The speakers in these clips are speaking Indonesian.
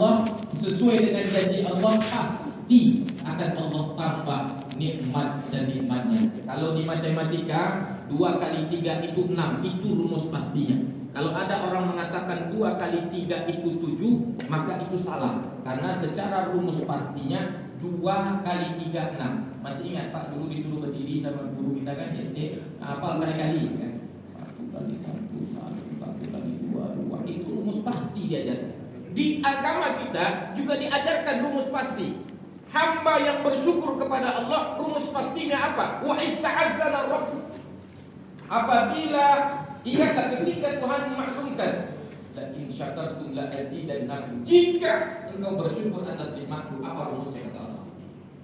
Allah, sesuai dengan janji Allah, pasti akan Allah tambah nikmat dan nikmatnya. Kalau di matematika 2 kali 3 itu 6, itu rumus pastinya. Kalau ada orang mengatakan 2 kali 3 itu 7, maka itu salah. Karena secara rumus pastinya 2 kali 3 6. Masih ingat Pak, dulu disuruh berdiri sama guru kita kan, apa kali-kali kan? 1 kali 1 1 kali 2 2. Itu rumus pasti diajarkan. Di agama kita juga diajarkan rumus pasti. Hamba yang bersyukur kepada Allah, rumus pastinya apa? Wa ista'azzana rabbuk. Apabila ingatlah ketika Tuhan memaklumkan, la in syakartum la azidannakum. Jika engkau bersyukur atas nikmatku, apa rumusnya kata Allah?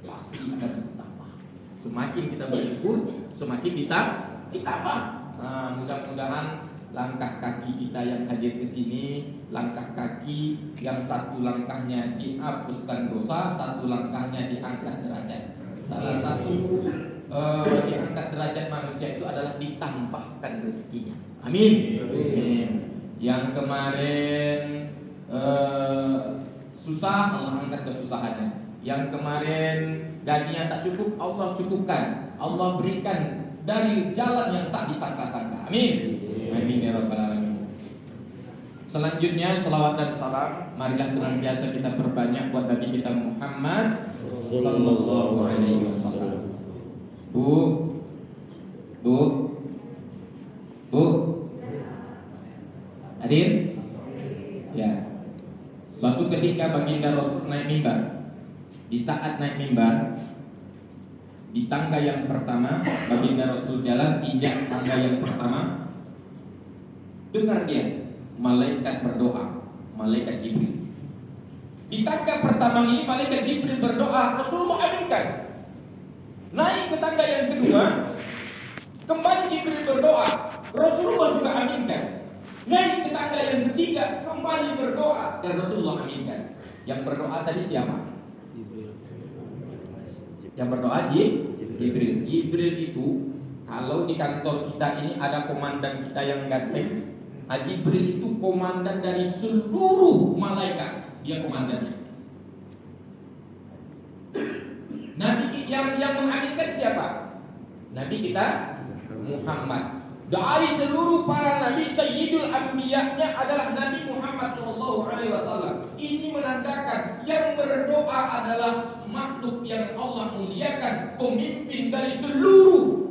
Pasti akan bertambah. Semakin kita bersyukur, semakin ditambah. Nah, mudah-mudahan langkah kaki kita yang hadir ke sini, langkah kaki yang satu langkahnya dihapuskan dosa, satu langkahnya diangkat derajat. Salah satu diangkat derajat manusia itu adalah ditambahkan rezekinya. Amin. Amin. Yang kemarin susah, Allah angkat kesusahannya. Yang kemarin gajinya tak cukup, Allah cukupkan. Allah berikan dari jalan yang tak disangka-sangka. Amin. Amin ya rabbal alamin. Selanjutnya selawat dan salam marilah senantiasa kita perbanyak buat Nabi kita Muhammad sallallahu alaihi wasallam. Bu. Hadir? Ya. Suatu ketika baginda Rasul naik mimbar. Di saat naik mimbar, di tangga yang pertama, baginda Rasul jalan injak tangga yang pertama. Dengar dia, malaikat berdoa, malaikat Jibril. Di tangga pertama ini malaikat Jibril berdoa, Rasulullah aminkan. Naik ke tangga yang kedua, kembali Jibril berdoa, Rasulullah juga aminkan. Naik ke tangga yang ketiga, kembali berdoa dan Rasulullah aminkan. Yang berdoa tadi siapa? Jibril. Yang berdoa Jibril. Jibril itu kalau di kantor kita ini ada komandan kita yang ganteng. Jibril itu komandan dari seluruh malaikat. Dia komandannya. Nabi yang mengaminkan siapa? Nabi kita Muhammad. Dari seluruh para nabi, Sayyidul Anbiya-nya adalah Nabi Muhammad SAW. Ini menandakan yang berdoa adalah makhluk yang Allah muliakan, pemimpin dari seluruh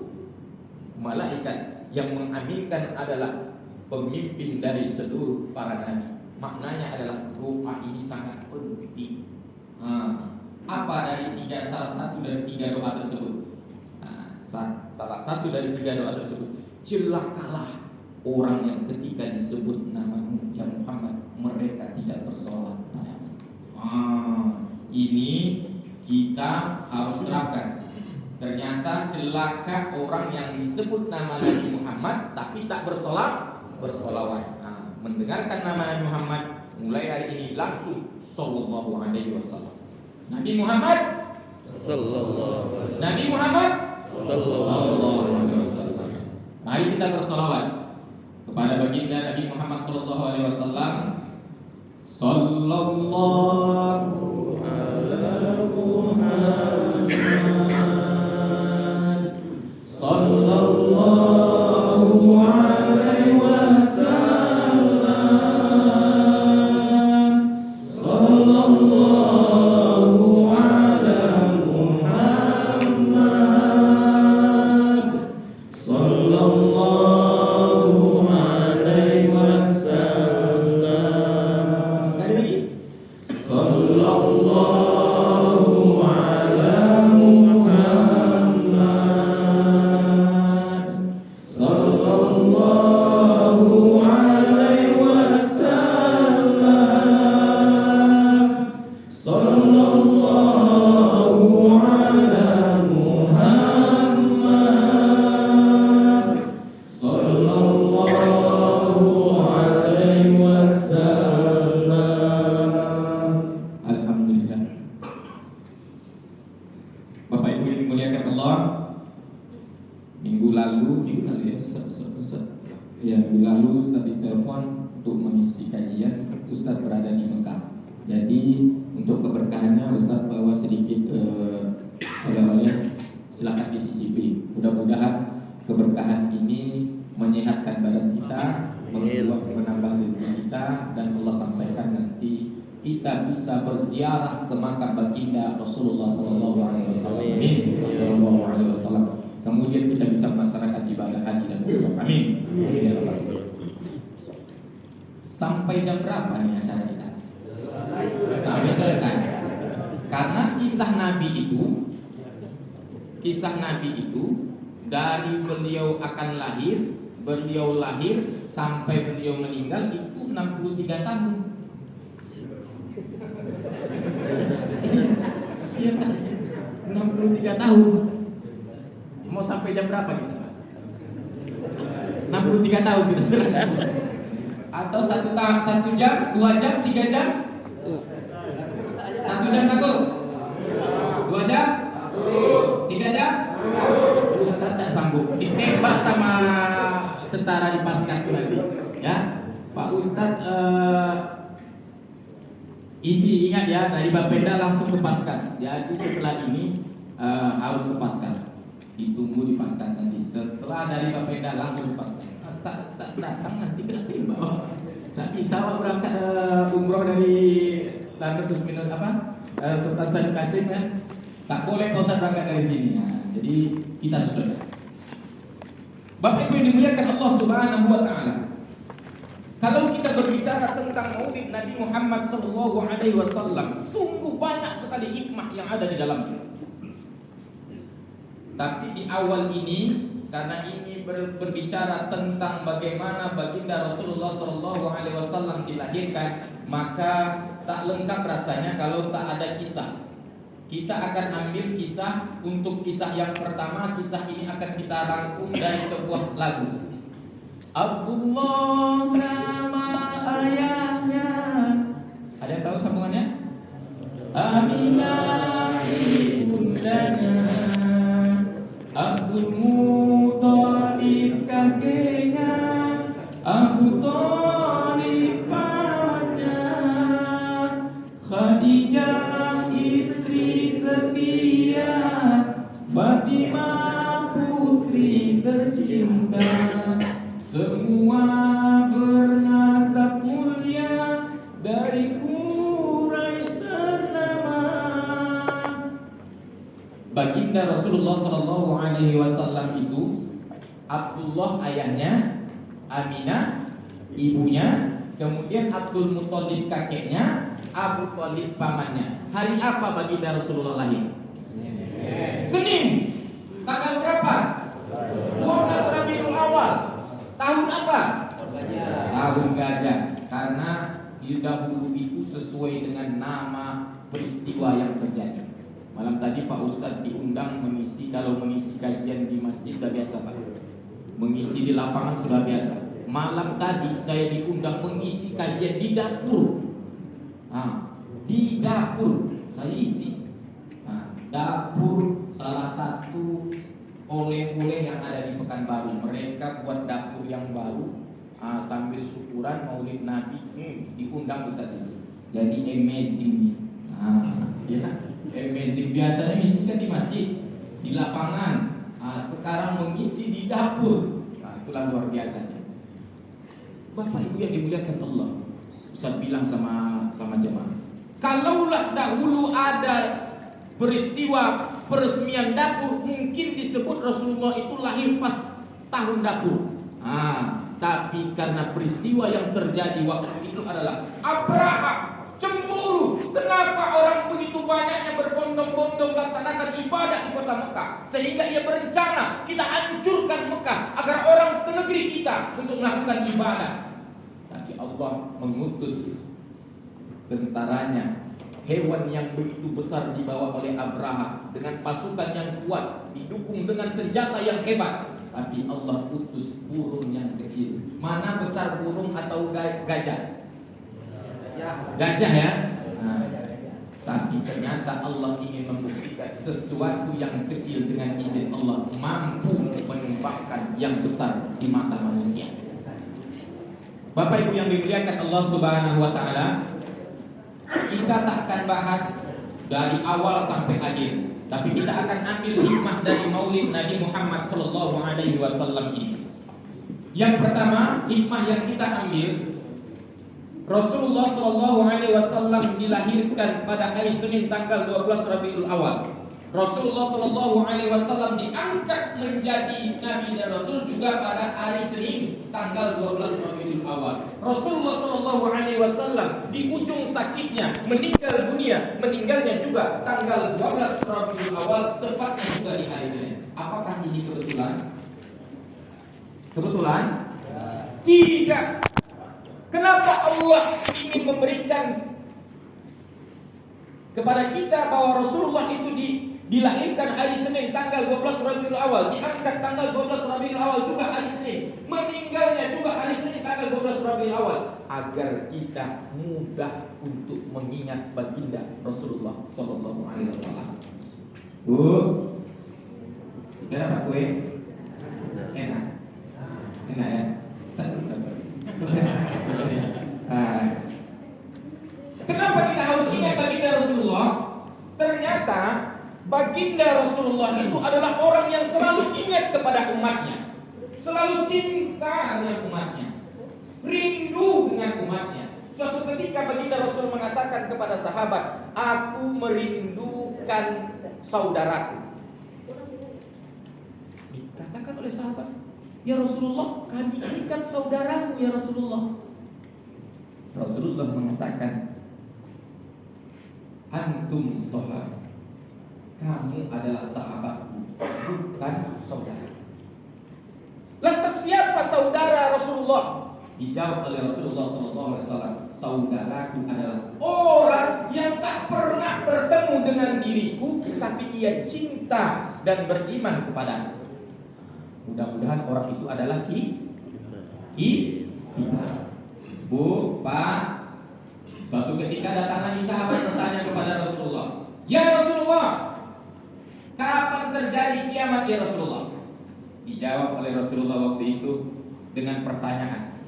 malaikat. Yang mengaminkan adalah pemimpin dari seluruh para nabi. Maknanya adalah doa ini sangat penting. Apa dari salah satu dari tiga doa tersebut? Salah satu dari tiga doa tersebut, celakalah orang yang ketika disebut namamu ya Muhammad mereka tidak bersolawat kepadamu. Ini kita harus terapkan. Ternyata celaka orang yang disebut nama Nabi Muhammad tapi tak bersolawat. Mendengarkan nama Nabi Muhammad mulai hari ini langsung sallallahu alaihi wasallam. Nabi Muhammad sallallahu alaihi wasallam. Mari kita bersolawat kepada baginda Nabi Muhammad sallallahu alaihi wasallam. Sallallahu ala Muhammad sallallahu alaihi wasallam. Sallallahu ala Muhammad sallallahu alaihi wasallam. Sekali lagi. Sallallahu ala Muhammad sallallahu alaihi wasallam. Sallallahu ala Muhammad sallallahu alaihi wasallam. Alhamdulillah. Bapak Ibu yang dimuliakan Allah, minggu lalu Ustaz ditelepon untuk mengisi kajian. Ustaz berada di Mekah. Jadi kita bisa berziarah ke makam baginda Rasulullah sallallahu alaihi wasallam. Amin. Sallallahu alaihi wasallam. Kemudian kita bisa melaksanakan ibadah haji dan umrah. Amin. Sampai jam berapa nih acara kita? Sampai selesai. Karena kisah Nabi itu dari beliau akan lahir, beliau lahir sampai beliau meninggal itu 63 tahun. Iya, 63 tahun. Mau sampai jam berapa kita? 63 tahun kita serang. Atau 1 jam, 2 jam, 3 jam? 1 jam 2 jam? 3 jam? Ustaz tak sanggup. Ditembak sama tentara di Paskas itu nanti. Ya, Pak Ustaz isi ingat ya, dari Bapenda langsung ke Paskas. Jadi setelah ini harus ke Paskas. Ditunggu di Paskas nanti. Setelah dari Bapenda langsung ke Paskas. Tak datang nanti kena tembak. Tak bisa berangkat umroh dari London terus minum Sultan Salim Kasim kan. Tak boleh kau berangkat dari sini. Jadi kita sesuaikan. Bapak Ibu yang dimuliakan Allah Subhanahu wa taala. Kalau kita berbicara tentang Maulid Nabi Muhammad sallallahu alaihi wasallam, sungguh banyak sekali hikmah yang ada di dalamnya. Tapi di awal ini, karena ini berbicara tentang bagaimana baginda Rasulullah sallallahu alaihi wasallam dilahirkan, maka tak lengkap rasanya kalau tak ada kisah. Kita akan ambil kisah. Untuk kisah yang pertama, kisah ini akan kita rangkum dari sebuah lagu. Abdullah nama ayahnya. Ada yang tahu sambungannya? Aminah ibundanya. Abdul Muthalib kakeknya. Abu Thalib pamannya. Khadijah istri setia. Fatimah putri tercinta. Semua bernasab mulia dari Quraisy ternama. Baginda Rasulullah sallallahu alaihi wasallam itu Abdullah ayahnya, Aminah ibunya, kemudian Abdul Muthalib kakeknya, Abu Thalib pamannya. Hari apa baginda Rasulullah lahir? Senin. Tanggal berapa? 12 Rabiul Awal. Tahun apa? Tahun gajah. Karena di dahulu itu sesuai dengan nama peristiwa yang terjadi. Malam tadi Pak Ustadz diundang mengisi. Kalau mengisi kajian di masjid sudah biasa Pak. Mengisi di lapangan sudah biasa. Malam tadi saya diundang mengisi kajian di dapur. Di dapur saya isi. Dapur salah satu oleh-oleh yang ada di Pekanbaru. Mereka buat dapur yang baru, sambil syukuran Maulid Nabi diundang Ustaz itu. Jadi amazing. Ya, amazing. Biasanya misi kan di masjid, di lapangan. Sekarang mengisi di dapur. Itulah luar biasanya. Bapak Ibu yang dimuliakan Allah, Ustaz bilang sama jemaah, kalaulah dahulu ada peristiwa peresmian dapur, mungkin disebut Rasulullah itu lahir pas tahun dapur. Tapi karena peristiwa yang terjadi waktu itu adalah Abraha cemburu. Kenapa orang begitu banyaknya berbondong-bondong melaksanakan ibadah di kota Mekah, sehingga ia berencana kita hancurkan Mekah agar orang ke negeri kita untuk melakukan ibadah. Tapi Allah mengutus tentaranya. Hewan yang begitu besar dibawa oleh Abraha dengan pasukan yang kuat, didukung dengan senjata yang hebat. Tapi Allah utus burung yang kecil. Mana besar burung atau gajah? Gajah ya. Tapi ternyata Allah ingin membuktikan sesuatu yang kecil dengan izin Allah mampu menumpahkan yang besar di mata manusia. Bapak Ibu yang dimuliakan Allah Subhanahu wa taala, kita tak akan bahas dari awal sampai akhir, tapi kita akan ambil hikmah dari Maulid Nabi Muhammad sallallahu alaihi wasallam ini. Yang pertama, hikmah yang kita ambil, Rasulullah Shallallahu Alaihi Wasallam dilahirkan pada hari Senin tanggal 12 Rabiul Awal. Rasulullah Shallallahu Alaihi Wasallam diangkat menjadi Nabi dan Rasul juga pada hari Senin tanggal 12 Rabiul Awal. Rasulullah Shallallahu Alaihi Wasallam di ujung sakitnya meninggal dunia, meninggalnya juga tanggal 12 Rabiul Awal, tepatnya juga di hari Senin. Apakah ini kebetulan? Kebetulan? Tidak. Kenapa Allah ingin memberikan kepada kita bahwa Rasulullah itu dilahirkan hari Senin tanggal 12 Rabiul Awal, diangkat tanggal 12 Rabiul Awal juga hari Senin, meninggalnya juga hari Senin tanggal 12 Rabiul Awal, agar kita mudah untuk mengingat baginda Rasulullah Sallallahu Alaihi Wasallam. Bu, enak kue? Enak, enak ya. Kenapa kita harus ingat baginda Rasulullah? Ternyata baginda Rasulullah itu adalah orang yang selalu ingat kepada umatnya, selalu cinta dengan umatnya, rindu dengan umatnya. Suatu ketika baginda Rasul mengatakan kepada sahabat, "Aku merindukan saudaraku." Dikatakan oleh sahabat, "Ya Rasulullah, kami ini kan saudaramu ya Rasulullah." Rasulullah mengatakan, "Antum sahabat, kamu adalah sahabatku, bukan saudara." Lantas siapa saudara Rasulullah? Dijawab oleh Rasulullah SAW, "Saudaraku adalah orang yang tak pernah bertemu dengan diriku, tapi ia cinta dan beriman kepadaku." Mudah-mudahan orang itu adalah kita. Bu, Pak, suatu ketika datang lagi sahabat bertanya kepada Rasulullah, "Ya Rasulullah, kapan terjadi kiamat ya Rasulullah?" Dijawab oleh Rasulullah waktu itu dengan pertanyaan,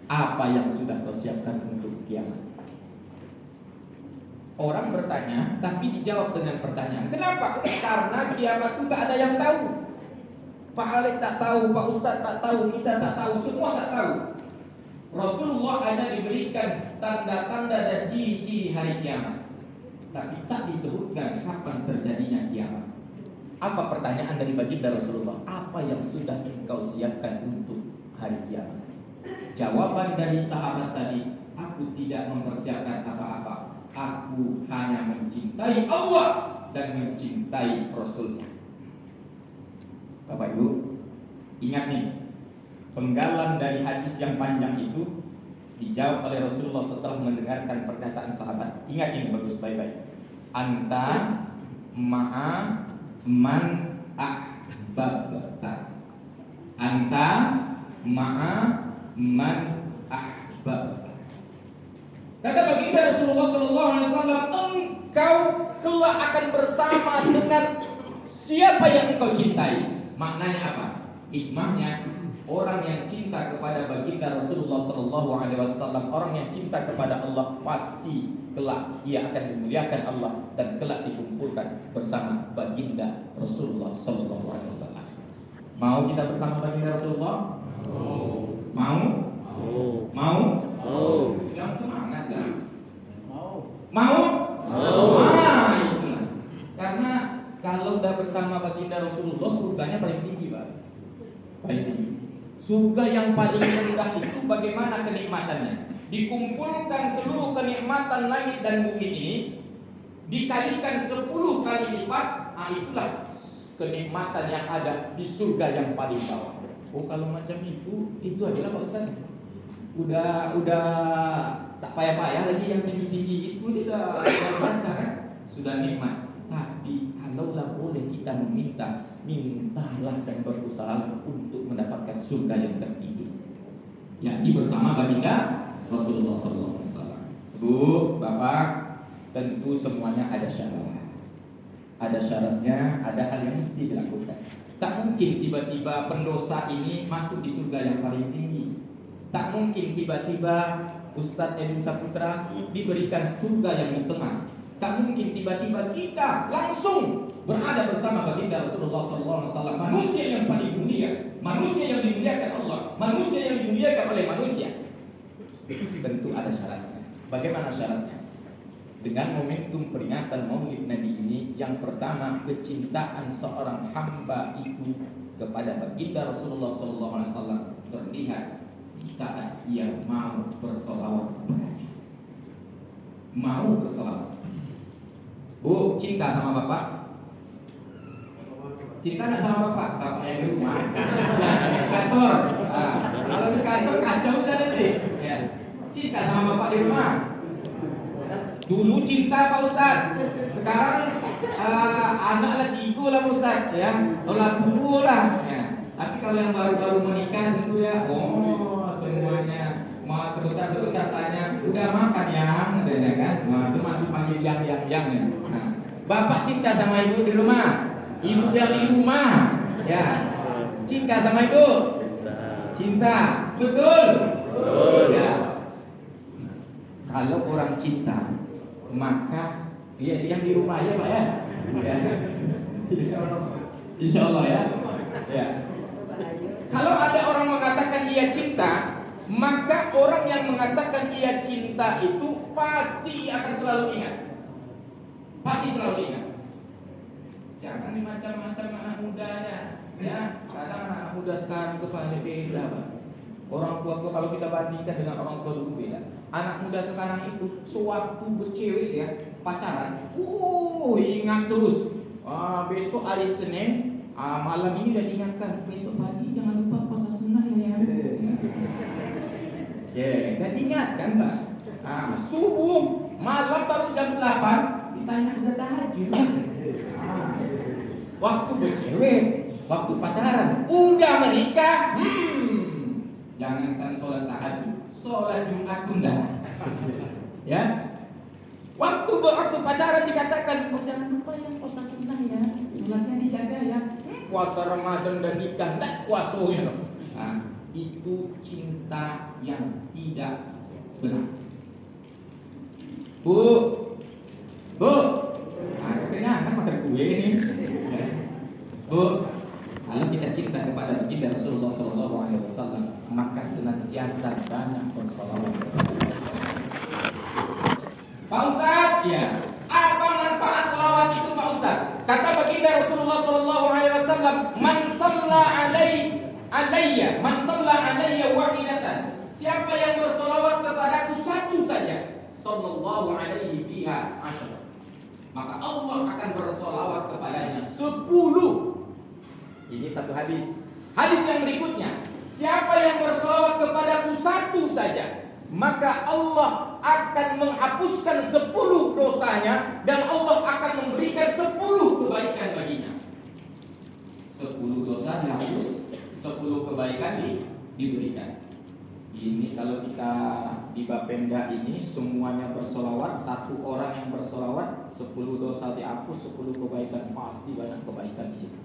"Apa yang sudah kau siapkan untuk kiamat?" Orang bertanya, tapi dijawab dengan pertanyaan. Kenapa? Karena kiamat itu tak ada yang tahu. Pak Alek tak tahu, Pak Ustadz tak tahu, kita tak tahu, semua tak tahu. Rasulullah hanya diberikan tanda-tanda dan ciri-ciri hari kiamat, tapi tak disebutkan kapan terjadinya kiamat. Apa pertanyaan dari baginda Rasulullah? Apa yang sudah engkau siapkan untuk hari kiamat? Jawaban dari sahabat tadi, "Aku tidak mempersiapkan apa-apa. Aku hanya mencintai Allah dan mencintai Rasulnya." Bapak Ibu, ingat nih, penggalan dari hadis yang panjang itu dijawab oleh Rasulullah setelah mendengarkan pernyataan sahabat. Ingat ini bagus baik-baik. Anta ma'a man ahbabta. Anta ma'a man ahbabta. Kata baginda Rasulullah SAW, engkau kelak akan bersama dengan siapa yang engkau cintai. Maknanya apa? Hikmahnya, orang yang cinta kepada baginda Rasulullah SAW, orang yang cinta kepada Allah, pasti kelak ia akan dimuliakan Allah dan kelak dikumpulkan bersama baginda Rasulullah SAW. Mau kita bersama baginda Rasulullah? Mau? Mau? Yang semangat kan? Mau? Wah, itulah. Karena kalau udah bersama baginda Rasulullah, surganya paling tinggi, Pak. Paling tinggi. Surga yang paling rendah itu bagaimana kenikmatannya? Dikumpulkan seluruh kenikmatan langit dan bumi ini, dikalikan 10 kali lipat, itulah kenikmatan yang ada di surga yang paling bawah. Oh, kalau macam itu adalah Pak Ustaz. Udah tak payah-payah lagi yang tinggi-tinggi itu tidak biasa kan? Sudah nikmat. Tapi kalaulah boleh kita meminta, mintalah dan berusaha untuk mendapatkan surga yang tertinggi, yakni bersama baginda Rasulullah SAW. Bu, Bapak, tentu semuanya ada syarat. Ada syaratnya, ada hal yang mesti dilakukan. Tak mungkin tiba-tiba pendosa ini masuk di surga yang paling tinggi. Tak mungkin tiba-tiba Ustadz Edwin Saputra diberikan surga yang di tengah. Tak mungkin tiba-tiba kita langsung berada bersama baginda Rasulullah SAW, manusia yang paling mulia, manusia yang dimuliakan Allah, manusia yang dimuliakan oleh manusia. Tentu ada syaratnya. Bagaimana syaratnya? Dengan momentum peringatan Maulid Nabi ini, yang pertama, kecintaan seorang hamba itu kepada baginda Rasulullah SAW terlihat saat ia mau bersolawat kepadanya. Mau bersolawat. Bu, cinta sama bapak? Cinta nggak sama bapak? Bapak yang di rumah. Di kantor. Nah, kalau di kantor kacau kan nanti. Ya. Cinta sama bapak di rumah. Dulu cinta Pak Ustaz, sekarang anak lagi ikut lah Pak Ustaz, ya, tolak tubuh lah. Ya. Tapi kalau yang baru-baru menikah tentu ya, semuanya mau sebentar tanya, udah makan ya, katanya kan? Nah, itu masih panggil yang ya. Nah, bapak cinta sama ibu di rumah, ibu yang di rumah, ya, cinta sama ibu, cinta, betul, ya. Kalau orang cinta, maka ya, yang di rumah aja Pak ya. Insya Allah ya. Ya. Kalau ada orang mengatakan ia cinta, maka orang yang mengatakan ia cinta itu pasti akan selalu ingat. Pasti selalu ingat. Jangan dimacam-macam anak mudanya. Ya, kadang anak muda sekarang itu paling beda Pak. Orang tua kalau kita bandingkan dengan orang tua dulu beda. Anak muda sekarang itu sewaktu bercewek ya, pacaran, ingat terus. Besok hari Senin, malam ini udah diingatkan, besok pagi jangan lupa puasa sunnah ya. Dan ingatkan Pak. Subuh, malam baru jam 8 ditanya sudah tahajud. Waktu bercewek, waktu pacaran, udah menikah, jangankan sholat tahajud, sholat Jumat tunda. Ya. Waktu pacaran dikatakan, jangan lupa ya puasa sunnah ya, sholatnya dijaga ya. Puasa Ramadan dan nikah, enggak puasa ya. Nah, itu cinta yang tidak benar. Bu, kenapa makan kue ini? Bu, kalau kita cinta kepada baginda Rasulullah SAW, maka senantiasa banyak bersolawat. Pak Ustaz, ya, apa manfaat solawat itu Pak Ustaz? Kata baginda Rasulullah SAW, man salla alayya wahidatan. Siapa yang bersolawat kepadaku satu saja, sallallahu alaihi biha asyara, maka Allah akan bersolawat kepadanya 10. Ini satu hadis. Hadis yang berikutnya, siapa yang bersolawat kepadaku satu saja, maka Allah akan menghapuskan 10 dosanya dan Allah akan memberikan 10 kebaikan baginya. 10 dosa dihapus, 10 kebaikan diberikan. Ini kalau kita di Bapenda ini semuanya bersolawat, satu orang yang bersolawat, 10 dosa dihapus, 10 kebaikan, pasti banyak kebaikan di situ.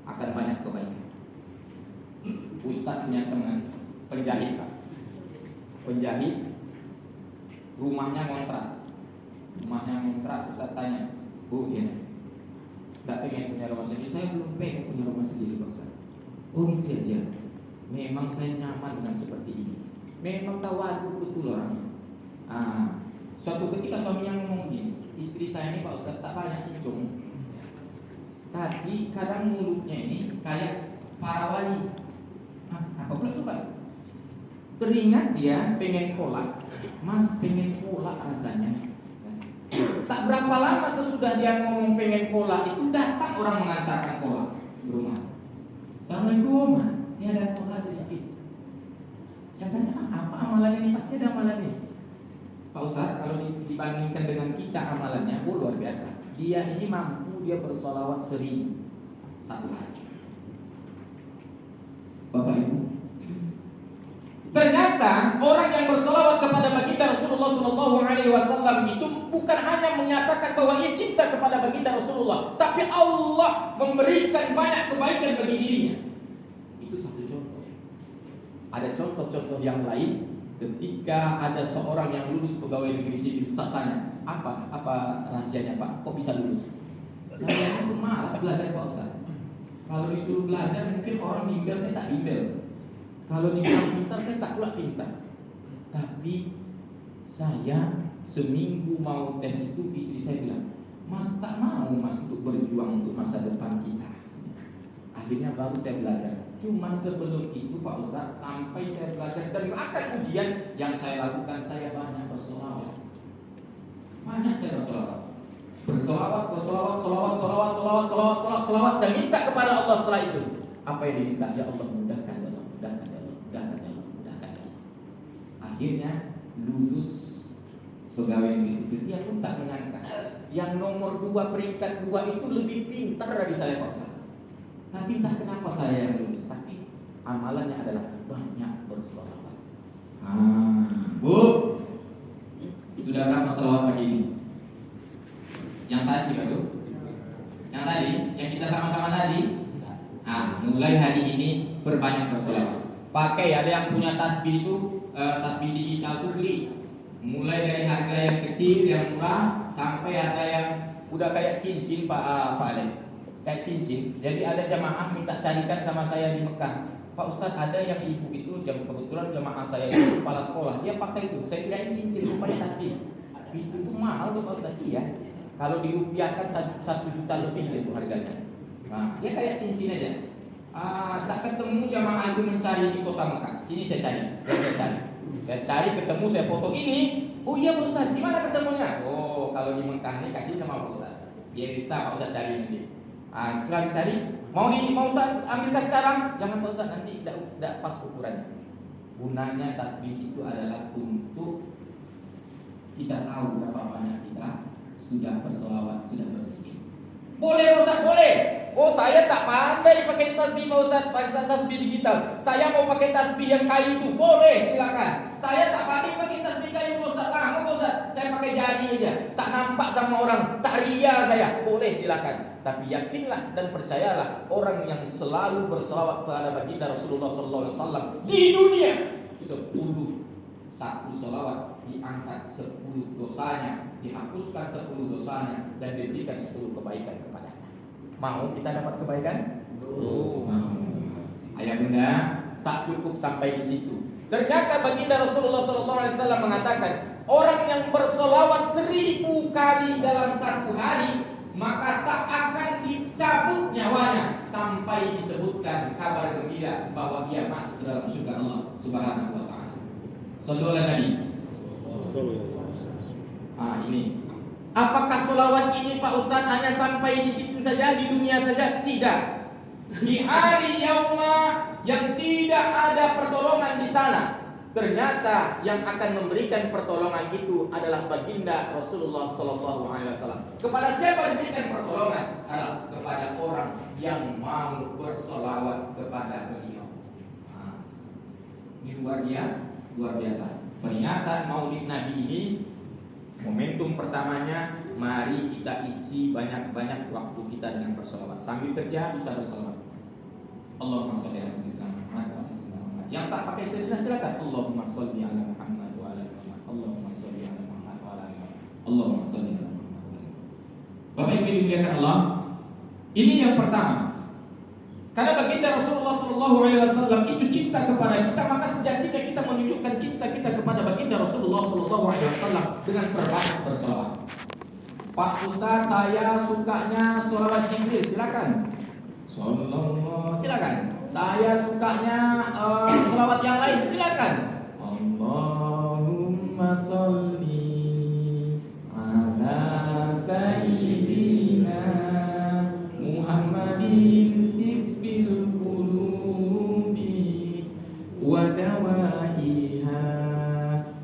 Akan banyak kebaikan. Ustaz punya teman penjahit Pak. Penjahit rumahnya ngontrak. Ustaz tanya, Bu ya, nggak pengen punya rumah sendiri? Saya belum pengen punya rumah sendiri Pak Ustaz. Oh gitu ya. Memang saya nyaman dengan seperti ini. Memang tawadu betul orangnya. Suatu ketika suaminya ngomong gini, istri saya ini Pak Ustaz tak banyak cincung, tapi kadang mulutnya ini kayak para wali. Apa pula itu Pak? Teringat dia pengen kolak, Mas pengen kolak rasanya. Tak berapa lama sesudah dia ngomong pengen kolak itu datang orang mengantarkan kolak ke rumah. Assalamualaikum, ini ada kolak sedikit. Saya tanya, apa amalan ini? Pasti ada amalan ini. Pak Ustaz, kalau dibandingkan dengan kita amalannya, luar biasa. Dia ini mampu dia bersolawat 1000 satu hari. Bapak Ibu, ternyata orang yang bersolawat kepada baginda Rasulullah SAW itu bukan hanya menyatakan bahwa ia cinta kepada baginda Rasulullah, tapi Allah memberikan banyak kebaikan bagi dirinya. Itu satu contoh. Ada contoh-contoh yang lain. Ketika ada seorang yang lulus pegawai negeri sipil, Ustaz tanya, apa rahasianya Pak? Kok bisa lulus? Saya pun malas belajar Pak Ustaz. Kalau disuruh belajar mungkin orang bimbel, saya tak bimbel. Kalau dibilang pintar, saya tak pula pintar. Tapi saya seminggu mau tes itu, istri saya bilang, Mas tak mau Mas untuk berjuang untuk masa depan kita. Akhirnya baru saya belajar. Cuman sebelum itu Pak Ustaz, sampai saya belajar dan akan ujian yang saya lakukan, saya banyak bersolawat. Banyak saya bersolawat. Bersolawat. Saya minta kepada Allah setelah itu. Apa yang diminta? Ya Allah, mudahkan ya Allah, mudahkan ya Allah, mudahkan ya Allah, mudahkan ya Allah. Akhirnya lulus pegawai negeri sipil. Dia pun tak menyangka yang nomor 2 peringkat 2 itu lebih pintar dari saya Pak Ustaz. Tapi entah kenapa saya yang lulus. Tapi amalannya adalah banyak bersolawat. Bu, sudah berapa selawat pagi ini? Yang tadi kan Bu? Yang tadi, yang kita sama-sama tadi. Mulai hari ini berbanyak bersolawat. Pakai, ada yang punya tasbih itu, tasbih digital tuh beli. Mulai dari harga yang kecil, yang murah, sampai ada yang udah kayak cincin Pak Ale, kayak cincin. Jadi ada jamaah minta carikan sama saya di Mekah. Pak Ustadz, ada yang ibu itu, kebetulan jamaah saya itu kepala sekolah, dia pakai itu. Saya kirain cincin, rupanya tasbih. Itu mahal tuh Pak Ustadz. Iya, kalau dirupiahkan 1 juta lebih itu harganya. Dia kayak cincin aja. Tak ketemu jamaah itu mencari di kota Mekah. Sini saya cari. Saya cari ketemu, saya foto ini. Oh iya Pak Ustadz, di mana ketemunya? Oh, kalau di Mekah ini kasih sama Pak Ustadz. Dia bisa Pak Ustadz cari nanti. Setelah dicari, mau Ustadz ambilkan sekarang? Jangan Pak Ustadz, nanti tidak pas ukurannya. Gunanya tasbih itu adalah untuk kita tahu berapa banyak kita sudah berselawat, sudah berzikir. Boleh Pak Ustadz, boleh. Oh, saya tak pandai pakai tasbih Pak Ustadz, pakai tasbih digital. Saya mau pakai tasbih yang kayu itu, boleh, silakan. Saya tak pandai pakai tasbih kayu Pak Ustadz. Mau Pak Ustadz, saya pakai jari aja, tak nampak sama orang, tak ria saya, boleh, silakan. Tapi yakinlah dan percayalah, orang yang selalu berselawat kepada baginda Rasulullah SAW di dunia, 1 selawat diangkat 10 dosanya, dihapuskan 10 dosanya, dan diberikan 10 kebaikan kepadanya. Mau kita dapat kebaikan? Mau. Ayah bunda, tak cukup sampai di situ. Ternyata baginda Rasulullah SAW mengatakan, orang yang bersolawat 1000 kali dalam 1 hari, maka tak akan dicabut nyawanya sampai disebutkan kabar gembira bahwa dia masuk ke dalam surga Allah Subhanahu wa taala. Shallallahu alaihi ini. Apakah solawat ini Pak Ustadz hanya sampai di situ saja, di dunia saja? Tidak. Di hari yauma yang tidak ada pertolongan di sana, ternyata yang akan memberikan pertolongan itu adalah baginda Rasulullah SAW. Kepada siapa diberikan pertolongan? Adalah kepada orang yang mau bersolawat kepada beliau. Ini luar biasa. Peringatan Maulid Nabi ini, momentum pertamanya, mari kita isi banyak-banyak waktu kita dengan bersolawat. Sambil kerja bisa bersolawat. Allahumma sholli ala sayyidina Muhammad. Yang tak pakai sayyidina silakan. Allahumma sholli ala Muhammad wa ala Muhammad. Allahumma sholli ala Muhammad wa ala Muhammad. Allahumma sholli ala Muhammad. Bapak Ibu dimuliakan Allah, ini yang pertama. Karena baginda Rasulullah SAW itu cinta kepada kita, maka sejatinya kita menunjukkan cinta kita kepada baginda Rasulullah SAW dengan berbanyak bersolawat. Pak Ustaz, saya sukanya sholawat Jibril, silakan. Silakan. Saya sukanya sholawat yang lain, silakan. Allahumma sholli ala sayyidina Muhammadin wadawaiha.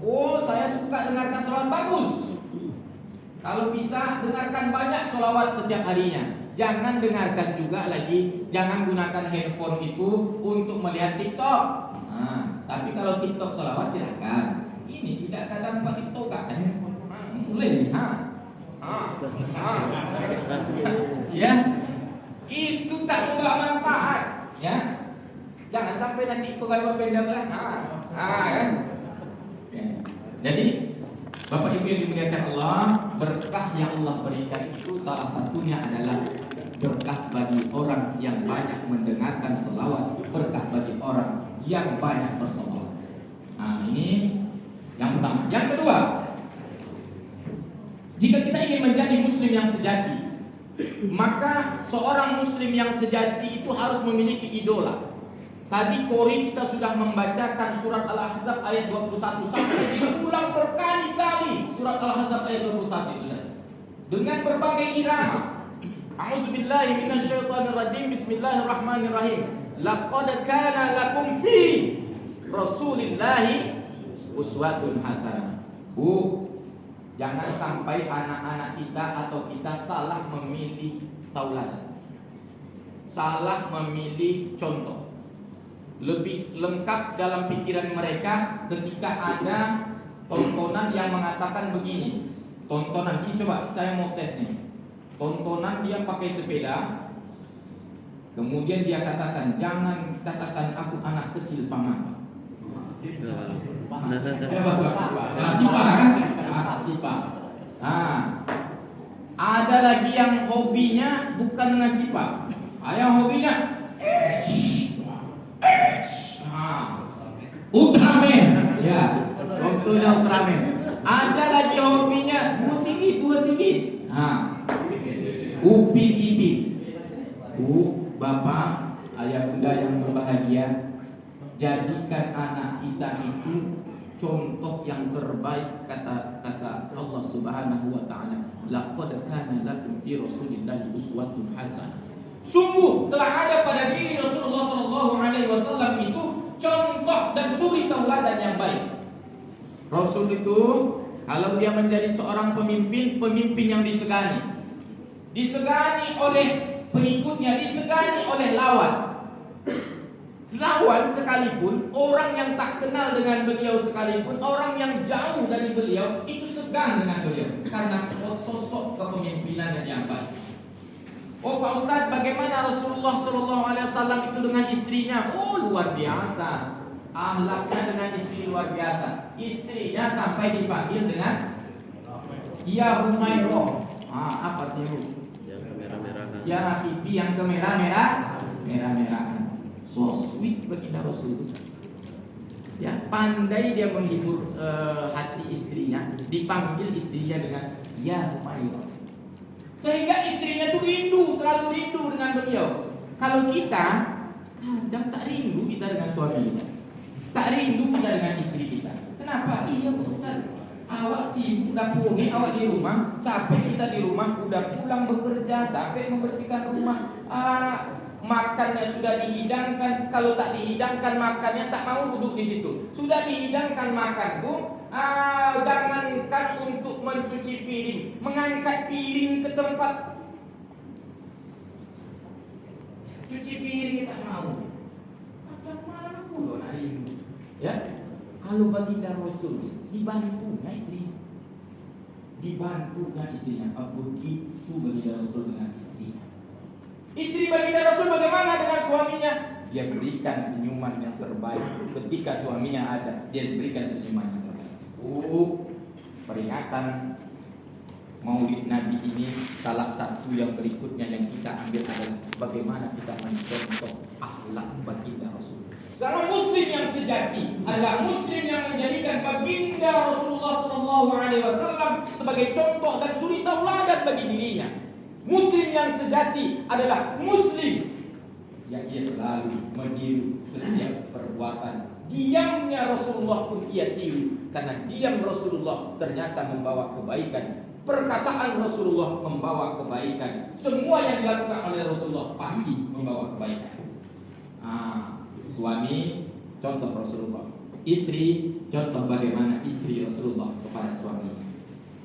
Oh, saya suka dengarkan sholawat bagus. Kalau bisa dengarkan banyak sholawat setiap harinya. Jangan dengarkan juga lagi, jangan gunakan handphone itu untuk melihat TikTok. Tapi kalau TikTok sholawat silakan. Ini tidak ada dampak TikTok kan handphone. Boleh. Ya, itu tak membawa manfaat. Ya. Jangan sampai nanti pegawai Pemda kan. Kan? Jadi Bapak Ibu yang dimuliakan Allah, berkah yang Allah berikan itu salah satunya adalah berkah bagi orang yang banyak mendengarkan selawat, berkah bagi orang yang banyak bersolawat. Ini pertama. Yang kedua, jika kita ingin menjadi muslim yang sejati, maka seorang muslim yang sejati itu harus memiliki idola. Tadi Kori kita sudah membacakan surat Al-Ahzab ayat 21 sampai diulang berkali-kali surat Al-Ahzab ayat 21 itu dengan berbagai irama. A'udzubillahi minasyaitonirrajim. Bismillahirrahmanirrahim. Laqad kana lakum fi Rasulillahi uswatun hasanah. Jangan sampai anak-anak kita atau kita salah memilih tauladan, salah memilih contoh. Lebih lengkap dalam pikiran mereka ketika ada tontonan yang mengatakan begini. Tontonan ini, coba saya mau tes nih. Tontonan dia pakai sepeda, kemudian dia katakan, jangan katakan aku anak kecil paman. Sifat. Nah, ada lagi yang hobinya bukan dengan sifat. Ada yang hobinya Ultraman. Ya, contohnya Ultraman. Ada lagi hobinya dua singgit. Nah, Upin Ipin. Bapak, ayah bunda yang berbahagia, jadikan anak kita itu contoh yang terbaik, kata Allah Subhanahu wa taala. Laqad kana lakum fi Rasulillahi uswatun hasanah. Sungguh telah ada pada diri Rasulullah sallallahu alaihi wasallam itu contoh dan suri tauladan yang baik. Rasul itu kalau dia menjadi seorang pemimpin yang disegani. Disegani oleh pengikutnya, disegani oleh lawan. Lawan sekalipun, orang yang tak kenal dengan beliau sekalipun, orang yang jauh dari beliau itu segan dengan beliau karena sosok kepemimpinan yang baik. Oh Pak Ustaz, bagaimana Rasulullah SAW itu dengan istrinya? Oh luar biasa, akhlaknya dengan istri luar biasa. Istrinya sampai dipanggil dengan Ya Humairah. Apa itu? Yang kemerah-merahan. Ya pipi yang kemerah-merahan. So sweet baginda Rasul. Ya, pandai dia menghibur hati istrinya, dipanggil istrinya dengan Ya Humairah. Sehingga istrinya tuh selalu rindu dengan beliau. Kalau kita kadang tak rindu kita dengan suami kita, tak rindu kita dengan istri kita. Kenapa? Iya Ustaz, awak sibuk dapur nih, awak di rumah, capek kita di rumah, udah pulang bekerja, capek membersihkan rumah. Makannya sudah dihidangkan, kalau tak dihidangkan makannya tak mau duduk di situ. Sudah dihidangkan makan, Bu. Jangankan untuk mencuci piring, mengangkat piring ke tempat cuci piring tak mau. Macam mana pula nak rindu? Ya, kalau baginda Rasul dibantunya istrinya, begitu baginda Rasul dengan istrinya. Istri baginda Rasul bagaimana dengan suaminya? Dia berikan senyuman yang terbaik. Ketika suaminya ada, dia berikan senyuman yang terbaik. Peringatan Maulid Nabi ini salah satu yang berikutnya yang kita ambil adalah bagaimana kita mencontoh akhlak baginda Rasul. Seorang muslim yang sejati adalah muslim yang menjadikan baginda Rasulullah SAW sebagai contoh dan suri tauladan bagi dirinya. Muslim yang sejati adalah muslim yang ia selalu meniru setiap perbuatan. Diamnya Rasulullah pun ia tiru, karena diam Rasulullah ternyata membawa kebaikan. Perkataan Rasulullah membawa kebaikan. Semua yang dilakukan oleh Rasulullah pasti membawa kebaikan. Suami contoh Rasulullah, istri contoh bagaimana istri Rasulullah kepada suaminya.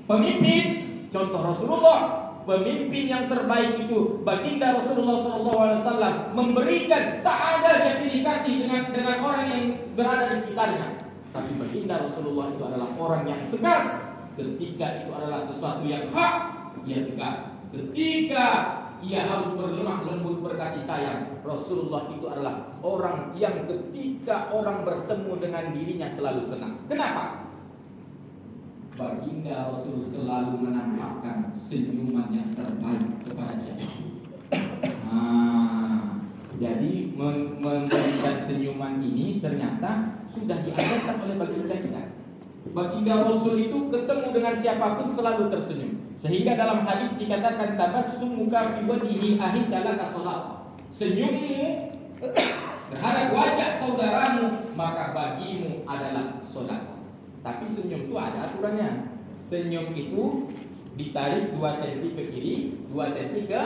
Pemimpin contoh Rasulullah. Pemimpin yang terbaik itu baginda Rasulullah SAW memberikan, tak ada yang pilih kasih dengan orang yang berada di sekitarnya. Tapi baginda Rasulullah itu adalah orang yang tegas. Ketika itu adalah sesuatu yang hak, ia tegas. Ketika ia harus berlemah lembut berkasih sayang, Rasulullah itu adalah orang yang ketika orang bertemu dengan dirinya selalu senang. Kenapa? Baginda Rasul selalu menampakkan senyuman yang terbaik kepada siapapun. Jadi memberikan senyuman ini ternyata sudah diajarkan oleh baginda kita. Baginda Rasul itu ketemu dengan siapapun selalu tersenyum. Sehingga dalam hadis dikatakan tabassumuka fi wajhi akhika laka shalah. Senyummu terhadap wajah saudaramu maka bagimu adalah sedekah. Tapi senyum itu ada aturannya. Senyum itu ditarik 2 cm ke kiri, 2 cm ke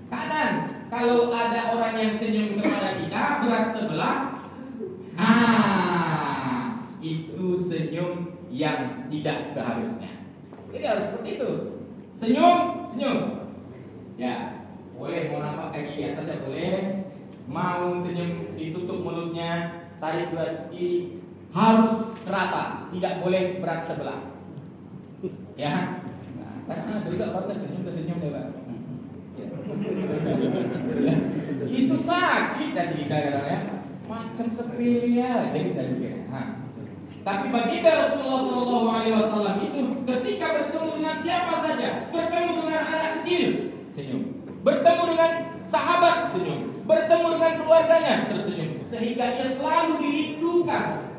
kanan. Kalau ada orang yang senyum kepada kita berat sebelah, itu senyum yang tidak seharusnya. Jadi harus seperti itu. Senyum, senyum. Ya, boleh mau nampak kaki di atas ya boleh. Mau senyum ditutup mulutnya, tarik 2 segi, harus serata, tidak boleh berat sebelah. Ya, nah, karena ada juga orang senyum ke senyum ya, Pak. Itu sakit nanti kita kadang ya, macam sepele ya, jadi kita juga. Tapi baginda Rasulullah SAW itu ketika bertemu dengan siapa saja, bertemu dengan anak kecil, senyum. Bertemu dengan sahabat, senyum. Bertemu dengan keluarganya, tersenyum. Sehingga dia selalu dirindukan.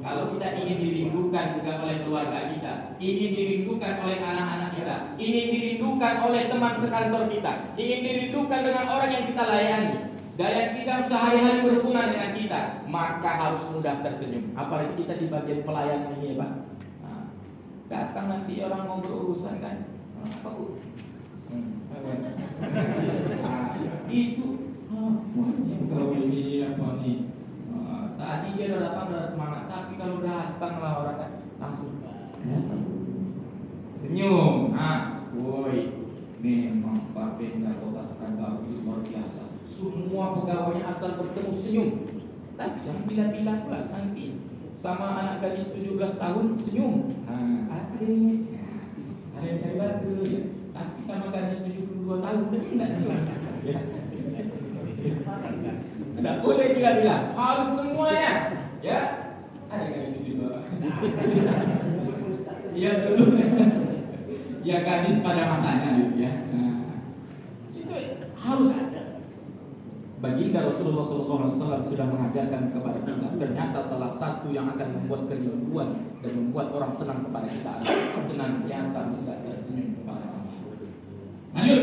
Kalau kita ingin dirindukan juga oleh keluarga kita, ingin dirindukan oleh anak-anak kita, ingin dirindukan oleh teman sekantor kita, ingin dirindukan dengan orang yang kita layani, dan kita sehari-hari berhubungan dengan kita, maka harus mudah tersenyum. Apalagi kita di bagian pelayanan ini ya Pak. Nah, datang nanti orang mau berurusan kan, apa Bu? Itu ini pegawai ini apa nih? Tadi dia udah datang udah semangat, tapi kalau datanglah orang kan langsung senyum. Woi, memang Pak Penda katakan baru itu luar biasa. Semua pegawainya asal bertemu senyum. Tapi jangan bila-bila pula nanti sama anak gadis 17 tahun senyum. Ada yang saya bantu ya. Tapi sama gadis 72 tahun kan enggak senyum. Tidak boleh bila-bila, harus semuanya. Ya, ada gadis juga. Iya dulu. Ya gadis pada masanya gitu ya. Itu harus ada. Baginda Rasulullah SAW sudah mengajarkan kepada kita. Ternyata salah satu yang akan membuat kerinduan dan membuat orang senang kepada kita adalah senantiasa tidak tersenyum kepada Allah. Lanjut.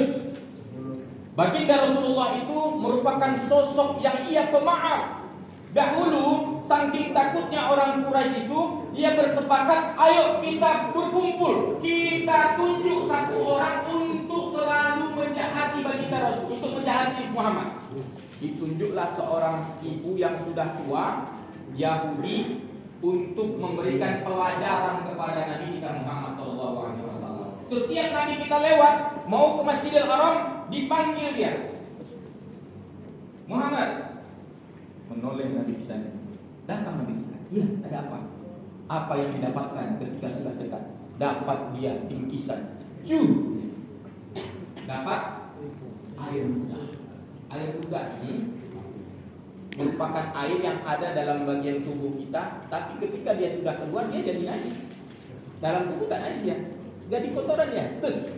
Baginda Rasulullah itu merupakan sosok yang ia pemaaf. Dahulu saking takutnya orang Quraisy itu, dia bersepakat, ayo kita berkumpul, kita tunjuk satu orang untuk selalu menjahati baginda Rasul, untuk menjahati Muhammad. Ditunjuklah seorang ibu yang sudah tua Yahudi untuk memberikan pelajaran kepada Nabi kita Muhammad SAW. Setiap kali kita lewat mau ke Masjidil Haram, dipanggil dia. Muhammad, menoleh Nabi kita. Datang Nabi kita. Iya, ada apa? Apa yang didapatkan ketika sudah dekat? Dapat dia bingkisan. Dapat air ludah. Air ludah ini merupakan air yang ada dalam bagian tubuh kita, tapi ketika dia sudah keluar dia jadi najis. Dalam tubuh tak najis ya. Jadi kotorannya. Terus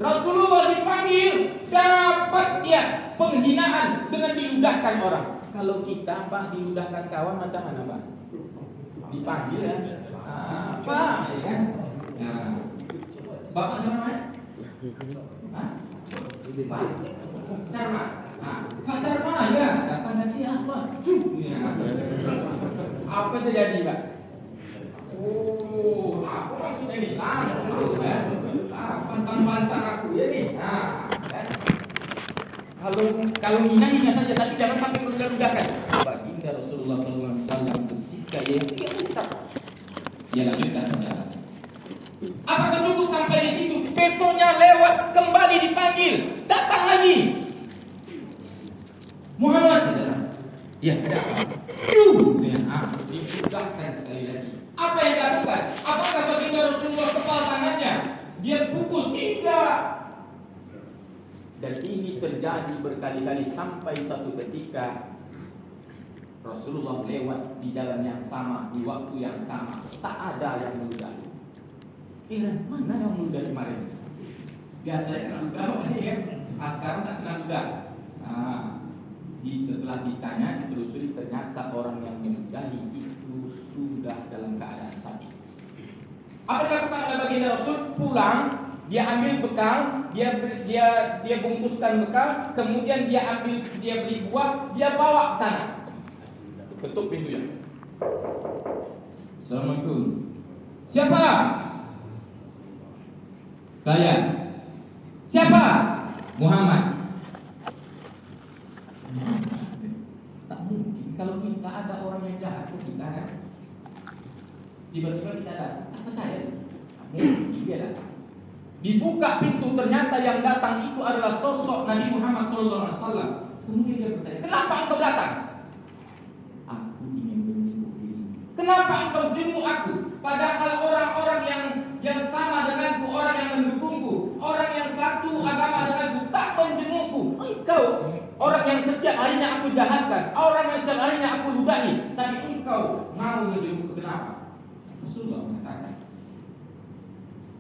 Rasulullah dipanggil, dapat dia penghinaan dengan diludahkan orang. Kalau kita Pak diludahkan kawan macam mana Pak? Dipanggil ya. Apa ya kan? Nah, Bapak namanya? Pak Sarma. Pak Sarma ya. Datang nanti apa? Apa terjadi Pak? Aku maksudnya ini langsung ya. Pantang-pantang aku ya nih. Kan? Kalau hina saja, tapi jangan sampai meludah-ludahkan. Baginda Rasulullah SAW ketika dia bisa, dia lanjutkan saja. Apakah cukup sampai di situ? Besoknya lewat kembali dipanggil, datang lagi. Muhammad, ya ada apa? Dimudahkan sekali lagi. Apa yang dilakukan? Apakah baginda Rasulullah kepal tangannya? Dia pukul, tidak. Dan ini terjadi berkali-kali sampai suatu ketika Rasulullah lewat di jalan yang sama, di waktu yang sama, tak ada yang meludah. Kira mana yang meludah kemarin? Biasanya kena ludah ini ya. Sekarang tak kena ludah. Setelah ditanya ditelusuri ternyata orang yang meludahi itu sudah dalam keadaan sakit. Apa yang dilakukan oleh baginda Rasul? Pulang, dia ambil bekal, dia bungkuskan bekal, kemudian dia beli buah, dia bawa ke sana. Ketuk pintunya. Assalamualaikum. Siapa? Saya. Siapa? Muhammad. Tak mungkin kalau kita ada orang yang jahat ke kita kan. Tiba-tiba kita datang, tak percaya. Mungkin dia datang. Dibuka pintu, ternyata yang datang itu adalah sosok Nabi Muhammad SAW. Kemudian dia bertanya, kenapa engkau datang? Aku ingin menjenguk dirimu. Kenapa engkau jenguk aku? Padahal orang-orang yang sama denganku, orang yang mendukungku, orang yang satu agama denganku tak menjengukku. Engkau orang yang setiap harinya aku jahatkan, orang yang setiap harinya aku ludahi, tapi engkau mau menjengukku. Kenapa? Rasulullah mengatakan,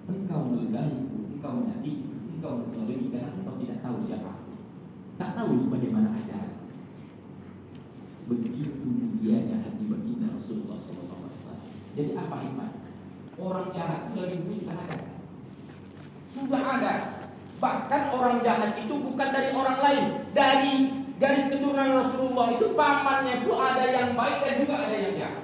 engkau meludahiku, engkau menyakiti, engkau menzalimi karena engkau tidak tahu siapa aku, tak tahu bagaimana ajaran. Begitu mulianya hati baginda Rasulullah SAW. Jadi apa iman? Orang jahat itu dari dulu sudah ada. Bahkan orang jahat itu bukan dari orang lain, dari garis keturunan Rasulullah itu pamannya itu ada yang baik dan juga ada yang jahat.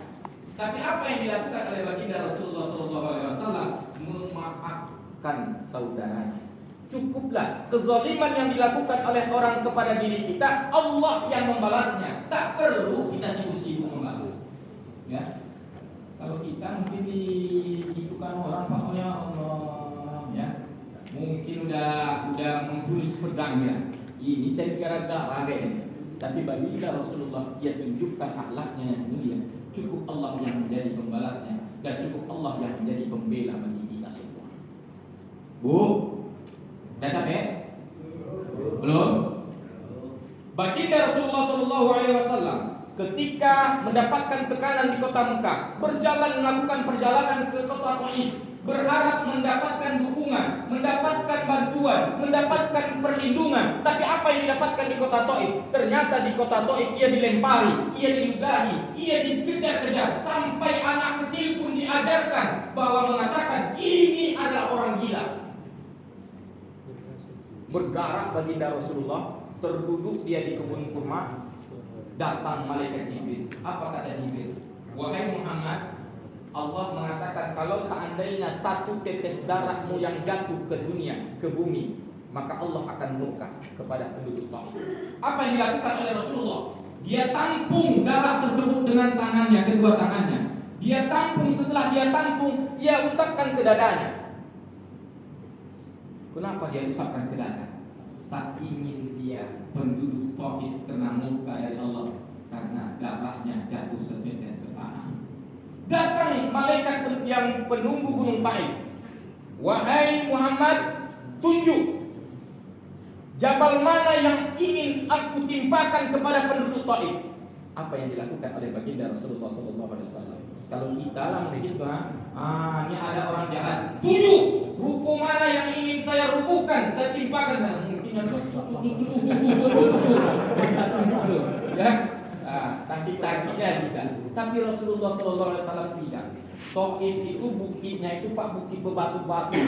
Tapi apa yang dilakukan oleh baginda Rasulullah SAW? Memaafkan saudaranya. Cukuplah kezaliman yang dilakukan oleh orang kepada diri kita, Allah yang membalasnya. Tak perlu kita sibuk-sibuk membalas. Ya, kalau kita mungkin dihidupkan orang, Pak, ya Allah, ya, mungkin udah menghunus pedang ya. Ini cari gara-gara deh. Tapi baginda Rasulullah dia tunjukkan akhlaknya yang mulia. Cukup Allah yang menjadi pembalasnya dan cukup Allah yang menjadi pembela bagi kita semua. Bu, udah capek? Belum? Baginda Rasulullah SAW ketika mendapatkan tekanan di kota Mekah, berjalan melakukan perjalanan ke kota Taif, berharap mendapatkan dukungan, mendapatkan bantuan, mendapatkan perlindungan. Tapi apa yang didapatkan di kota Taif? Ternyata di kota Taif ia dilempari, ia diludahi, ia dikejar-kejar, sampai anak kecil pun diajarkan bahwa mengatakan ini adalah orang gila. Bergerak baginda Rasulullah, terduduk dia di kebun kurma. Datang malaikat Jibril. Apa kata Jibril? Wahai Muhammad, Allah mengatakan kalau seandainya satu tetes darahmu yang jatuh ke dunia, ke bumi, maka Allah akan murka kepada penduduk Taif. Apa yang dilakukan oleh Rasulullah? Dia tampung darah tersebut dengan tangannya, kedua tangannya. Dia tampung, setelah dia tampung, dia usapkan ke dadanya. Kenapa dia usapkan ke dada? Tak ingin dia penduduk Taif kena murka dari Allah karena darahnya jatuh setetes ke tanah. Datang malaikat yang penunggu gunung Taif. Wahai Muhammad, tunjuk jabal mana yang ingin aku timpakan kepada penduduk Taif. Apa yang dilakukan oleh baginda Rasulullah SAW? Kalau kita lah mungkin ini ada orang jahat. Tunjuk ruko mana yang ingin saya rubuhkan, saya timpakan sana. Ya, sakit-sakitnya kita. Tapi Rasulullah SAW tidak. Taif itu bukitnya itu Pak, bukit berbatu-batu,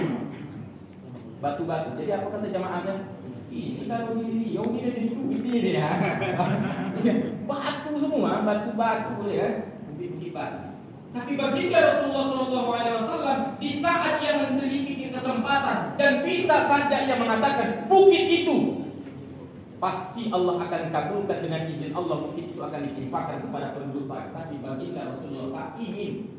batu-batu. Jadi apa kata jamaahnya? Ini kalau di Riau ini jadi bukit ini ya. Batu semua, batu-batu ya, bukit-bukit batu. Tapi baginda Rasulullah SAW di saat ia memiliki kesempatan dan bisa saja ia mengatakan bukit itu pasti Allah akan kabulkan dengan izin Allah, bukit itu akan ditimpakan kepada penduduk Taif. Tapi baginda Rasulullah tak ingin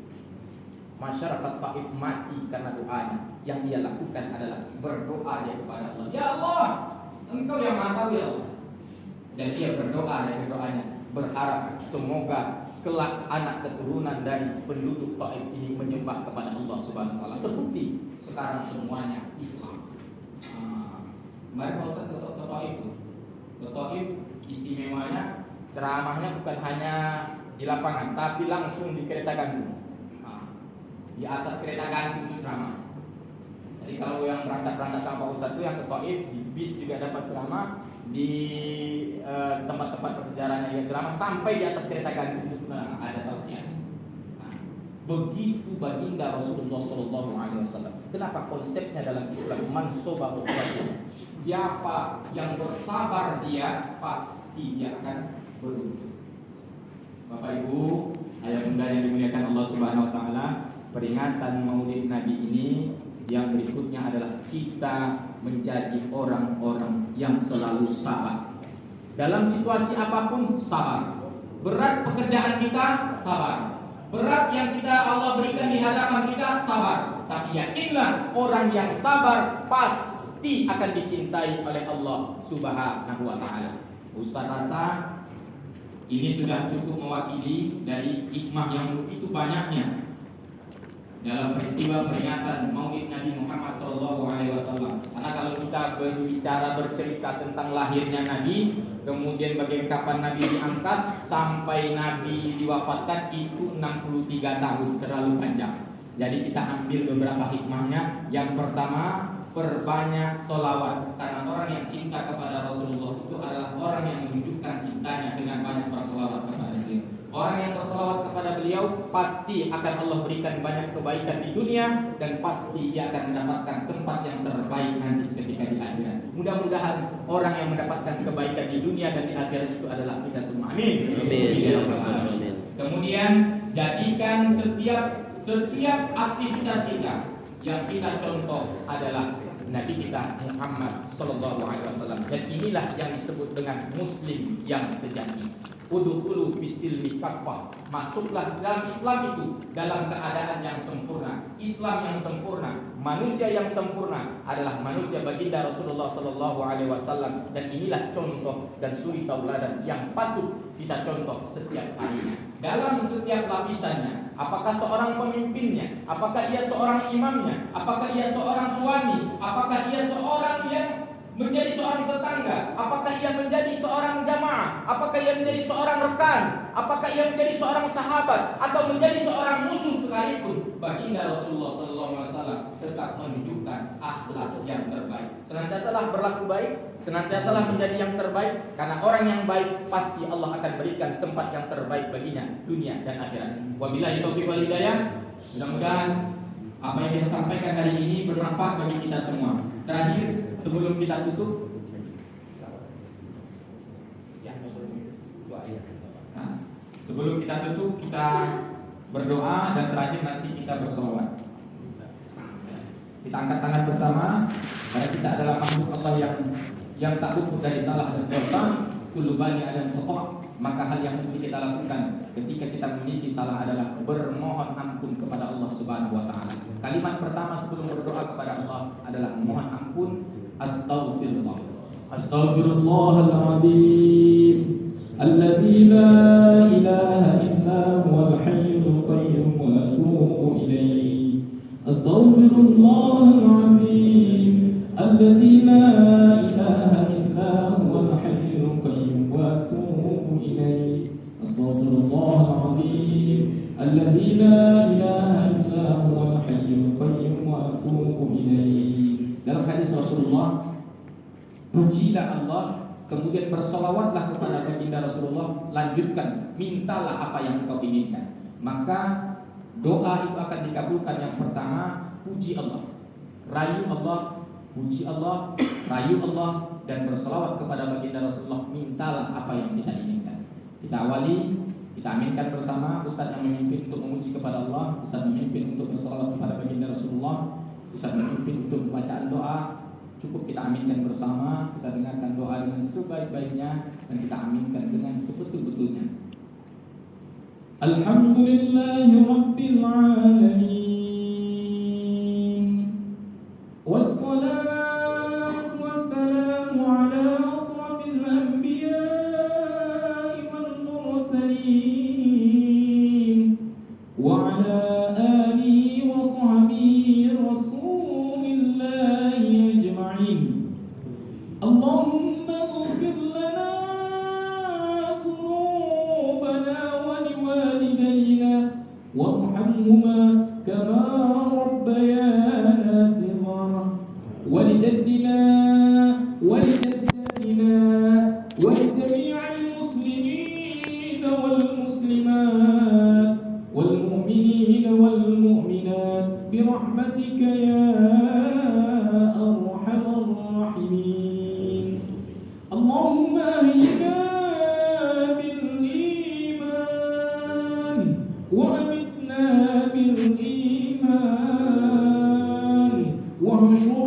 masyarakat Taif mati karena doanya. Yang ia lakukan adalah berdoa dia kepada Allah. Ya Allah, Engkau yang Maha Tahu ya Allah. Dan dia berdoa dari doanya, berharap semoga kelak anak keturunan dari penduduk Taif ini menyembah kepada Allah Subhanahu wa taala. Terbukti sekarang semuanya Islam. Mari Ustaz ke Taif. Ke Taif istimewanya ceramahnya bukan hanya di lapangan, tapi langsung di kereta gantung. Di atas kereta gantung itu ceramah. Jadi kalau yang berangkat sama Pak Ustaz itu yang ke Taif, di bis juga dapat ceramah, di tempat-tempat persejarahnya dia ceramah, sampai di atas kereta gantung itu ada tausiah. begitu baginda Rasulullah Sallallahu Alaihi Wasallam. Kenapa konsepnya dalam Islam mansoba ukhwatiyah? Siapa yang bersabar dia pasti dia akan beruntung. Bapak Ibu, ayah bunda yang dimuliakan Allah Subhanahu Wa Taala, peringatan Maulid Nabi ini yang berikutnya adalah kita menjadi orang-orang yang selalu sabar. Dalam situasi apapun sabar. Berat pekerjaan kita sabar. Berat yang kita Allah berikan di hadapan kita sabar. Tapi yakinlah orang yang sabar pasti akan dicintai oleh Allah Subhanahu Wa Taala. Ustaz rasa ini sudah cukup mewakili dari hikmah yang begitu banyaknya dalam peristiwa peringatan Maulid Nabi Muhammad SAW. Karena kalau kita bercerita tentang lahirnya Nabi, kemudian bagaimana kapan Nabi diangkat sampai Nabi diwafatkan itu 63 tahun, terlalu panjang. Jadi kita ambil beberapa hikmahnya. Yang pertama, perbanyak sholawat, karena orang yang cinta kepada Rasulullah itu adalah orang yang menunjukkan cintanya dengan banyak bersolawat kepada beliau. Orang yang bersolawat kepada beliau pasti akan Allah berikan banyak kebaikan di dunia, dan pasti dia akan mendapatkan tempat yang terbaik nanti ketika di akhirat. Mudah-mudahan orang yang mendapatkan kebaikan di dunia dan di akhirat itu adalah kita semua. Amin. Amin. Kemudian jadikan setiap aktivitas kita yang kita contoh adalah Nabi kita Muhammad Sallallahu Alaihi Wasallam, dan inilah yang disebut dengan Muslim yang sejati. Udkhulu fisilmi kaffah, masuklah dalam Islam itu dalam keadaan yang sempurna. Islam yang sempurna, manusia yang sempurna adalah manusia baginda Rasulullah Sallallahu Alaihi Wasallam, dan inilah contoh dan suri tauladan yang patut kita contoh setiap harinya. Dalam setiap lapisannya, apakah seorang pemimpinnya, apakah ia seorang imamnya, apakah ia seorang suami, apakah ia seorang yang menjadi seorang tetangga, apakah ia menjadi seorang jamaah, apakah ia menjadi seorang rekan, apakah ia menjadi seorang sahabat, atau menjadi seorang musuh sekalipun, baginda Rasulullah SAW tetap menunjukkan akhlak yang terbaik. Senantiasalah berlaku baik, senantiasalah menjadi yang terbaik, karena orang yang baik pasti Allah akan berikan tempat yang terbaik baginya dunia dan akhirat. Wabillahi taufiq wal hidayah. Mudah-mudahan apa yang kita sampaikan hari ini bermanfaat bagi kita semua. Terakhir, sebelum kita tutup, sebelum kita tutup, kita berdoa, dan terakhir nanti kita bersolawat. Kita angkat tangan bersama, karena kita adalah makhluk Allah yang tak luput dari salah dan dosa. Kullu bani adam khata'. Maka hal yang mesti kita lakukan ketika kita memiliki salah adalah bermohon ampun kepada Allah Subhanahu Wa Taala. Kalimat pertama sebelum berdoa kepada Allah adalah mohon ampun. Astaghfirullah. Astaghfirullahaladzim alladzi la ilaha illa huwal hayyul qayyum wa atubu ilaihi. Astaghfirullahaladzim alladzi la ilaha illa huwal hayyul qayyum wa atubu ilaihi. Astaghfirullahaladzim alladzi la ilaha illa huwal hayyul qayyum wa atubu ilaihi. Dalam hadis Rasulullah, pujilah Allah, kemudian bersolawatlah kepada baginda Rasulullah, lanjutkan mintalah apa yang engkau inginkan, maka doa itu akan dikabulkan. Yang pertama, puji Allah, rayu Allah, puji Allah, rayu Allah, dan bersolawat kepada baginda Rasulullah, mintalah apa yang kita inginkan. Kita awali, kita aminkan bersama. Ustaz yang memimpin untuk memuji kepada Allah, Ustaz memimpin untuk bersolawat kepada baginda Rasulullah, Ustaz memimpin untuk bacaan doa. Cukup kita aminkan bersama, kita dengarkan doa dengan sebaik-baiknya, dan kita aminkan dengan sebetul-betulnya. Alhamdulillahi Rabbil Alamin, wassalatu wassalamu ala asrafil anbiya'i wal mursalin, wa ala alihi wa sahbihi rasulillahi ajma'in. Allahumma ighfir lana dhunubana wa liwalidayna warhamhuma kama rabbayana shighara, wa lijaddina wa lijaddatina wa lijami'il muslimina wal muslimat wal mu'minina wal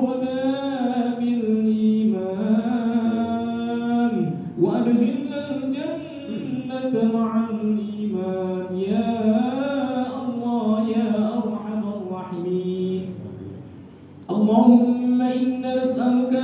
قلوبنا بالإيمان وأدخلنا الجنة مع الإيمان يا الله يا أرحم الراحمين. اللهم إنا نسألك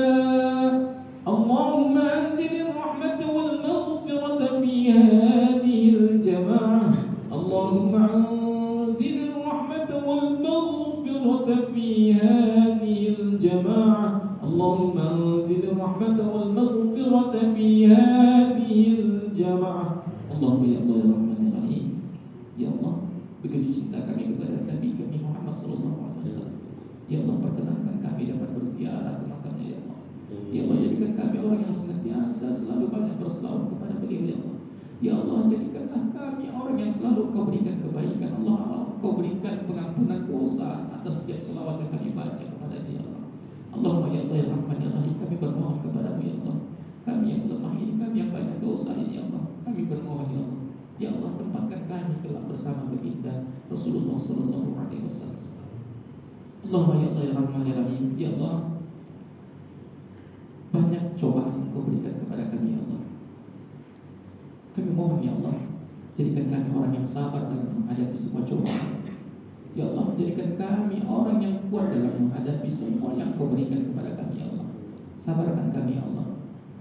اللهم أنزل الرحمة والمغفرة في هذه الجماعة. اللهم أنزل الرحمة والمغفرة في هذه الجماعة. اللهم أنزل الرحمة والمغفرة في هذه الجماعة. اللهم يا الله يا رحمن يا رحيم. Ya Allah, begitu cinta kami kepada Nabi kami Muhammad sallallahu alaihi wasallam. Ya Allah, perkenankan kami dapat berziarah ke makamnya ya Allah. Ya Allah, jadikan kami orang yang senantiasa selalu banyak berselawat kepada beliau ya Allah. Ya Allah, jadikanlah kami orang yang selalu Kau berikan kebaikan Allah. Kau berikan pengampunan dosa atas setiap selawat yang kami baca kepada Dia ya Allah. Allahumma ya Allah ya Rahman ya Rahim, kami bermohon kepadamu ya Allah. Kami yang lemah ini, kami yang banyak dosa ini ya Allah. Kami bermohon ya Allah. Ya Allah, tempatkan kami kelak bersama baginda Rasulullah sallallahu alaihi wasallam. Allahumma ya Allah ya Rahman ya Rahim, ya Allah, banyak cobaan Kau berikan kepada kami ya Allah. Kami mohon ya Allah, jadikan kami orang yang sabar dalam menghadapi semua cobaan. Ya Allah, jadikan kami orang yang kuat dalam menghadapi semua yang Kau berikan kepada kami ya Allah. Sabarkan kami ya Allah.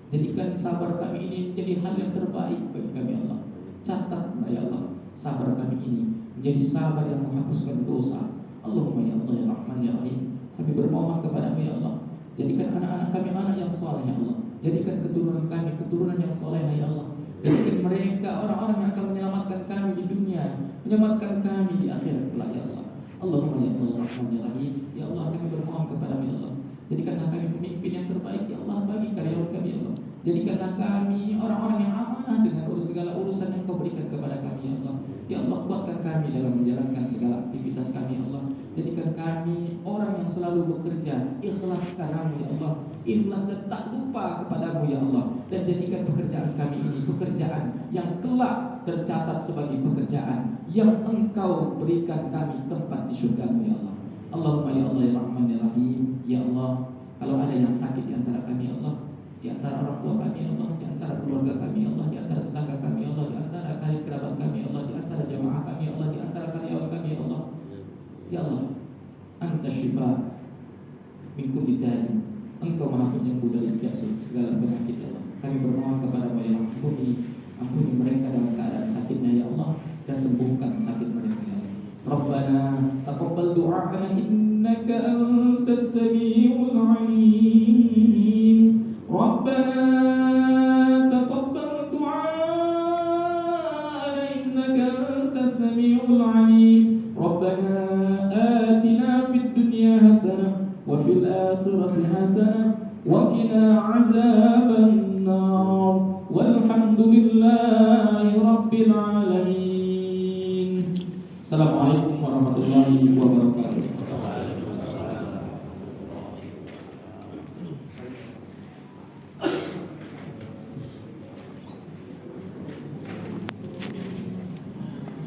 Jadikan sabar kami ini menjadi hal yang terbaik bagi kami ya Allah. Catatlah ya Allah, sabar kami ini menjadi sabar yang menghapuskan dosa. Allahumma ya Allah ya Rahman ya Rahim, kami bermohon kepadamu ya Allah, jadikan anak-anak kami anak yang saleh ya Allah. Jadikan keturunan kami keturunan yang saleh ya Allah. Jadikan mereka orang-orang yang akan menyelamatkan kami di dunia, menyelamatkan kami di akhirat kelak ya Allah. Allahumma ya Allah ya Rahman ya Rahim, ya Allah kami bermohon kepadamu ya Allah. Jadikanlah kami pemimpin yang terbaik ya Allah bagi karyawan kami ya Allah. Jadikanlah kami orang-orang yang amanah dengan segala urusan yang Kau berikan kepada kami ya Allah. Ya Allah, kuatkan kami dalam menjalankan segala aktivitas kami ya Allah. Jadikan kami orang yang selalu bekerja ikhlas kepadamu ya Allah. Ikhlas dan tak lupa kepadamu ya Allah. Dan jadikan pekerjaan kami ini pekerjaan yang kelak tercatat sebagai pekerjaan yang Engkau berikan kami tempat di surgamu ya Allah. Allahumma ya Allah ya Rahman ya Rahim. Ya Allah, kalau ada yang sakit di antara kami ya Allah, di antara orang tua kami ya Allah, di antara keluarga kami ya Allah, di antara tetangga kami ya Allah, di antara kali kerabat kami ya Allah, di antara jamaah kami ya Allah, di antara karyawan kami ya Allah. Ya Allah, Anta syifa min kulli da'i. Engkau Maha penyembuh dari setiap segala penyakit ya Allah. Kami bermohon kepadamu ya Allah, ampuni mereka dalam keadaan sakitnya ya Allah, dan sembuhkan sakit mereka ya Allah. Rabbana taqabbal du'a'ana innaka antas samiul 'alim. Rabbana taqabbal du'a'ana innaka antas samiul 'alim. Rabbana atina fid dunya hasanah wa fil akhirati hasanah wa qina 'adzaban nar. Walhamdulillahi rabbil alamin. Assalamualaikum warahmatullahi wabarakatuh.